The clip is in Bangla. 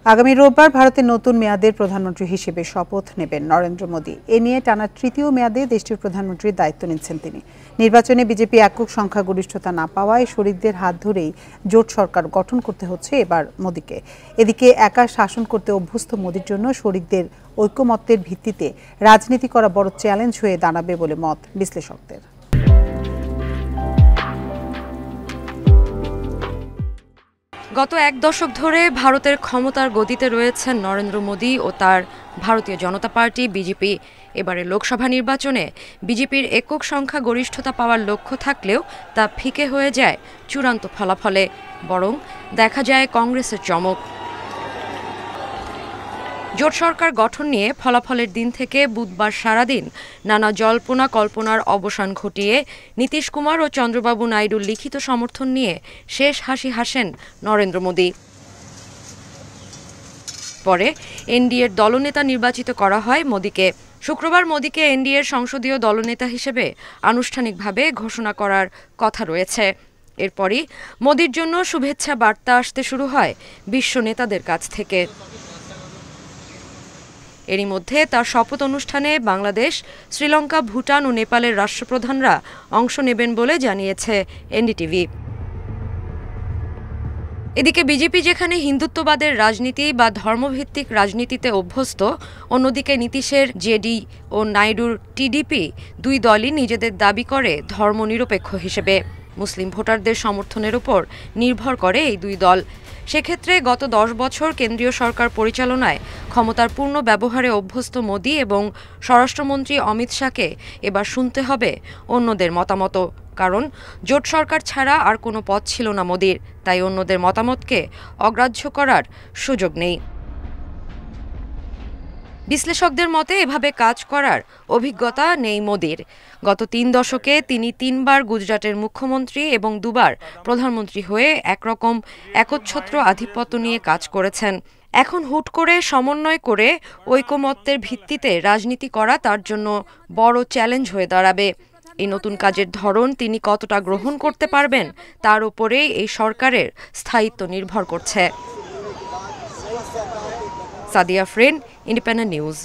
আগামী রোববার ভারতের নতুন মেয়াদের প্রধানমন্ত্রী হিসেবে শপথ নেবেন নরেন্দ্র মোদী। এ নিয়ে টানা তৃতীয় মেয়াদে দেশটির প্রধানমন্ত্রীর দায়িত্ব নিচ্ছেন তিনি। নির্বাচনে বিজেপি একক সংখ্যাগরিষ্ঠতা না পাওয়ায় শরিকদের হাত ধরেই জোট সরকার গঠন করতে হচ্ছে এবার মোদীকে। এদিকে একা শাসন করতে অভ্যস্ত মোদীর জন্য শরিকদের ঐকমত্যের ভিত্তিতে রাজনীতি করা বড় চ্যালেঞ্জ হয়ে দাঁড়াবে বলে মত বিশ্লেষকদের। গত এক দশক ধরে ভারতের ক্ষমতার গদিতে রয়েছেন নরেন্দ্র মোদী ও তার ভারতীয় জনতা পার্টি বিজেপি। এবারে লোকসভা নির্বাচনে বিজেপির একক সংখ্যা গরিষ্ঠতা পাওয়ার লক্ষ্য থাকলেও তা ফিকে হয়ে যায় চূড়ান্ত ফলাফলে, বরং দেখা যায় কংগ্রেসের চমক। জোট সরকার গঠন নিয়ে ফলাফলের দিন থেকে বুধবার সারাদিন নানা জল্পনা কল্পনার অবসান ঘটিয়ে নীতিশ কুমার ও চন্দ্রবাবু নাইডুর লিখিত সমর্থন নিয়ে শেষ হাসি হাসেন নরেন্দ্র মোদী। পরে এনডিএর দলনেতা নির্বাচিত করা হয় মোদীকে। শুক্রবার মোদীকে এনডিএর সংসদীয় দলনেতা হিসেবে আনুষ্ঠানিকভাবে ঘোষণা করার কথা রয়েছে। এরপরই মোদীর জন্য শুভেচ্ছা বার্তা আসতে শুরু হয় বিশ্ব নেতাদের কাছ থেকে। এরই মধ্যে তার শপথ অনুষ্ঠানে বাংলাদেশ, শ্রীলঙ্কা, ভুটান ও নেপালের রাষ্ট্রপ্রধানরা অংশ নেবেন বলে জানিয়েছে এনডিটিভি। এদিকে বিজেপি যেখানে হিন্দুত্ববাদের রাজনীতি বা ধর্মভিত্তিক রাজনীতিতে অভ্যস্ত, অন্যদিকে নীতিশের জেডি ও নাইডুর টিডিপি দুই দলই নিজেদের দাবি করে ধর্মনিরপেক্ষ হিসেবে। মুসলিম ভোটারদের সমর্থনের উপর নির্ভর করে এই দুই দল। সেক্ষেত্রে গত 10 বছর কেন্দ্রীয় সরকার পরিচালনায় ক্ষমতার পূর্ণ ব্যবহারে অভ্যস্ত মোদী এবং স্বরাষ্ট্রমন্ত্রী অমিত শাহকে এবার শুনতে হবে অন্যদের মতামত। কারণ জোট সরকার ছাড়া আর কোনো পথ ছিল না মোদীর, তাই অন্যদের মতামতকে অগ্রাহ্য করার সুযোগ নেই। বিশ্লেষকদের মতে এভাবে কাজ করার অভিজ্ঞতা নেই মোদীর। গত 3 দশকে তিনি 3 বার গুজরাটের মুখ্যমন্ত্রী এবং 2 বার প্রধানমন্ত্রী হয়ে একরকম একচ্ছত্র আধিপত্য নিয়ে কাজ করেছেন। এখন হুট করে সমন্বয় করে ঐকমত্যের ভিত্তিতে রাজনীতি করা তার জন্য বড় চ্যালেঞ্জ হয়ে দাঁড়াবে। এই নতুন কাজের ধরন তিনি কতটা গ্রহণ করতে পারবেন তার উপরেই এই সরকারের স্থায়িত্ব নির্ভর করছে। সাদিয়া ফ্রেন, ইন্ডিপেন্ডেন্ট নিউজ।